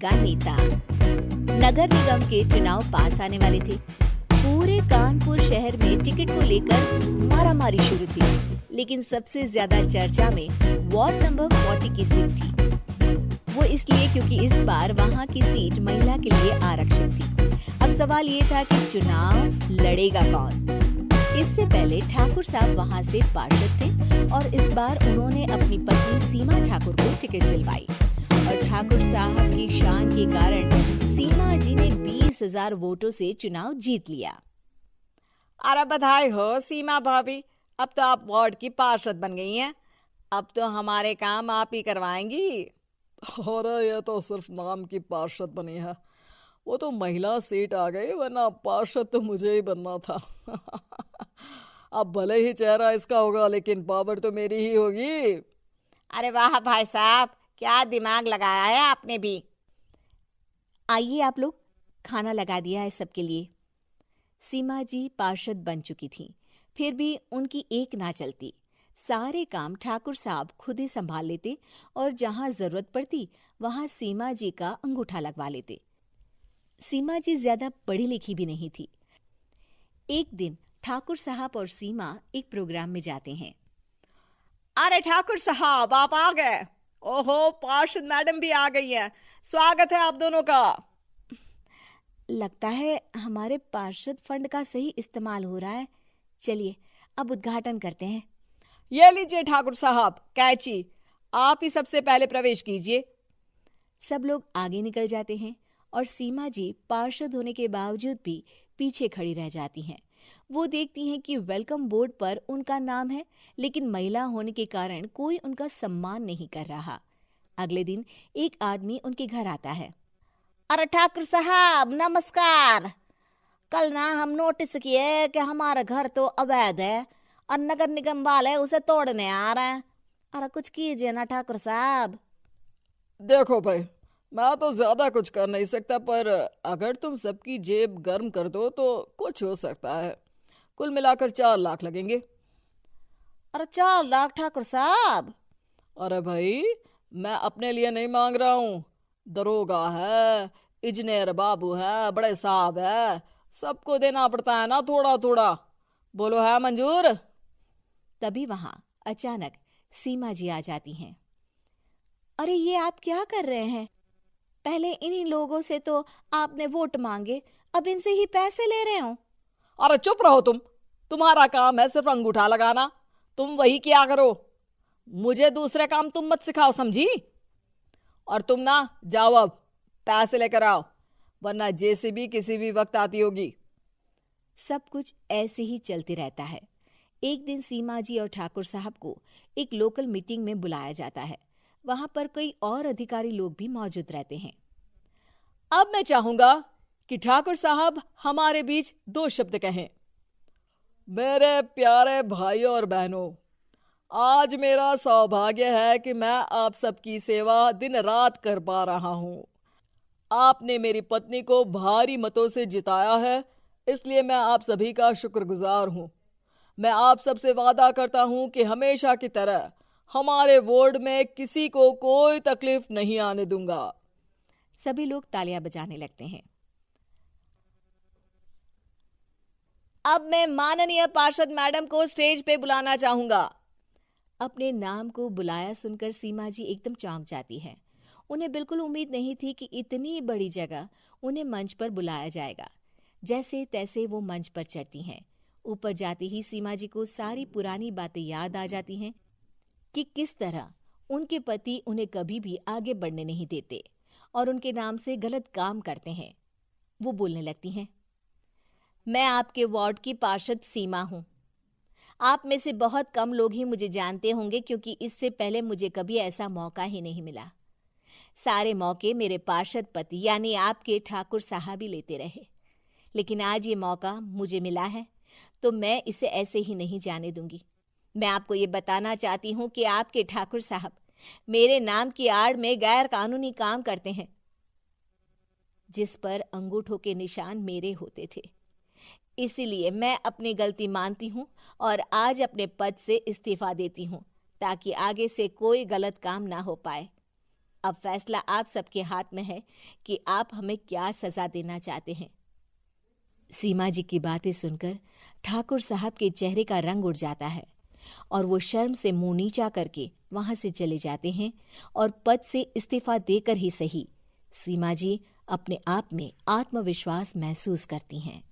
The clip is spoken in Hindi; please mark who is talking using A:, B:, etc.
A: का नेता। नगर निगम के चुनाव पास आने वाले थे। पूरे कानपुर शहर में टिकट को लेकर मारामारी शुरू थी, लेकिन सबसे ज्यादा चर्चा में वार्ड नंबर 40 की सीट थी। वो इसलिए क्योंकि इस बार वहां की सीट महिला के लिए आरक्षित थी। अब सवाल ये था कि चुनाव लड़ेगा कौन। इससे पहले ठाकुर साहब वहां से पार्षद थे और इस बार उन्होंने अपनी पत्नी सीमा ठाकुर को टिकट दिलवाई और ठाकुर साहब की शान के कारण सीमा जी ने 20,000 वोटों से चुनाव जीत लिया।
B: अरे बधाई हो सीमा भाभी, अब तो आप वार्ड की पार्षद बन गई हैं। अब तो हमारे काम आप ही करवाएंगी।
C: अरे ये तो सिर्फ नाम की पार्षद बनी है, वो तो महिला सीट आ गई, वरना पार्षद तो मुझे ही बनना था। अब भले ही चेहरा इसका होगा, लेकिन पावर तो मेरी ही होगी।
B: अरे वाह भाई साहब, क्या दिमाग लगाया है आपने भी।
A: आइए आप लोग, खाना लगा दिया है सबके लिए। सीमा जी पार्षद बन चुकी थी, फिर भी उनकी एक ना चलती। सारे काम ठाकुर साहब खुद ही संभाल लेते और जहां जरूरत पड़ती वहां सीमा जी का अंगूठा लगवा लेते। सीमा जी ज्यादा पढ़ी लिखी भी नहीं थी। एक दिन ठाकुर साहब और सीमा एक प्रोग्राम में जाते हैं।
B: अरे ठाकुर साहब, आप आ गए। ओहो, पार्षद मैडम भी आ गई हैं। स्वागत है आप दोनों का।
A: लगता है हमारे पार्षद फंड का सही इस्तेमाल हो रहा है। चलिए अब उद्घाटन करते हैं।
B: ये लीजिए ठाकुर साहब कैची, आप ही सबसे पहले प्रवेश कीजिए।
A: सब लोग आगे निकल जाते हैं और सीमा जी पार्षद होने के बावजूद भी पीछे खड़ी रह जाती हैं। वो देखती हैं कि वेलकम बोर्ड पर उनका नाम है, लेकिन महिला होने के कारण कोई उनका सम्मान नहीं कर रहा। अगले दिन एक आदमी उनके घर आता है।
B: अरे ठाकुर साहब नमस्कार। कल ना हम नोटिस किए कि हमारा घर तो अवैध है और नगर निगम वाले उसे तोड़ने आ रहे हैं। अरे कुछ कीजिए ना ठाकुर साहब।
C: देखो भाई, मैं तो ज्यादा कुछ कर नहीं सकता, पर अगर तुम सबकी जेब गर्म कर दो तो कुछ हो सकता है। कुल मिलाकर 4 लाख लगेंगे।
B: अरे 4 लाख ठाकुर साहब?
C: अरे भाई, मैं अपने लिए नहीं मांग रहा हूँ। दरोगा है, इंजीनियर बाबू है, बड़े साहब है, सबको देना पड़ता है ना थोड़ा थोड़ा। बोलो है मंजूर?
A: तभी वहां अचानक सीमा जी आ जाती हैं। अरे ये आप क्या कर रहे हैं? पहले इन्हीं लोगों से तो आपने वोट मांगे, अब इनसे ही पैसे ले रहे हो।
C: अरे चुप रहो तुम, तुम्हारा काम है सिर्फ अंगूठा लगाना, तुम वही किया करो। मुझे दूसरे काम तुम मत सिखाओ, समझी? और तुम ना जाओ, अब पैसे लेकर आओ, वरना जेसीबी किसी भी वक्त आती होगी।
A: सब कुछ ऐसे ही चलते रहता है। एक दिन सीमा जी और ठाकुर साहब को एक लोकल मीटिंग में बुलाया जाता है। वहां पर कई और अधिकारी लोग भी मौजूद रहते हैं।
C: अब मैं चाहूंगा कि ठाकुर साहब हमारे बीच 2 शब्द कहें। मेरे प्यारे भाइयों और बहनों, आज मेरा सौभाग्य है कि मैं आप सबकी सेवा दिन रात कर पा रहा हूं। आपने मेरी पत्नी को भारी मतों से जिताया है, इसलिए मैं आप सभी का शुक्रगुजार हूं। मैं आप सबसे वादा करता हूं कि हमेशा की तरह हमारे वार्ड में किसी को कोई तकलीफ नहीं आने दूंगा।
A: सभी लोग तालियां बजाने लगते हैं।
B: अब मैं माननीय पार्षद मैडम को स्टेज पे बुलाना चाहूंगा।
A: अपने नाम को बुलाया सुनकर सीमा जी एकदम चौंक जाती है। उन्हें बिल्कुल उम्मीद नहीं थी कि इतनी बड़ी जगह उन्हें मंच पर बुलाया जाएगा। जैसे तैसे वो मंच पर चढ़ती हैं। ऊपर जाते ही सीमा जी को सारी पुरानी बातें याद आ जाती हैं कि किस तरह उनके पति उन्हें कभी भी आगे बढ़ने नहीं देते और उनके नाम से गलत काम करते हैं। वो बोलने लगती हैं।
B: मैं आपके वार्ड की पार्षद सीमा हूं। आप में से बहुत कम लोग ही मुझे जानते होंगे, क्योंकि इससे पहले मुझे कभी ऐसा मौका ही नहीं मिला। सारे मौके मेरे पार्षद पति यानी आपके ठाकुर साहब ही लेते रहे, लेकिन आज ये मौका मुझे मिला है तो मैं इसे ऐसे ही नहीं जाने दूंगी। मैं आपको ये बताना चाहती हूँ कि आपके ठाकुर साहब मेरे नाम की आड़ में गैर कानूनी काम करते हैं, जिस पर अंगूठों के निशान मेरे होते थे। इसीलिए मैं अपनी गलती मानती हूँ और आज अपने पद से इस्तीफा देती हूँ, ताकि आगे से कोई गलत काम ना हो पाए। अब फैसला आप सबके हाथ में है कि आप हमें क्या सजा देना चाहते हैं।
A: सीमा जी की बातें सुनकर ठाकुर साहब के चेहरे का रंग उड़ जाता है और वो शर्म से मुंह नीचा करके वहां से चले जाते हैं और पद से इस्तीफा देकर ही सही सीमा जी अपने आप में आत्मविश्वास महसूस करती हैं।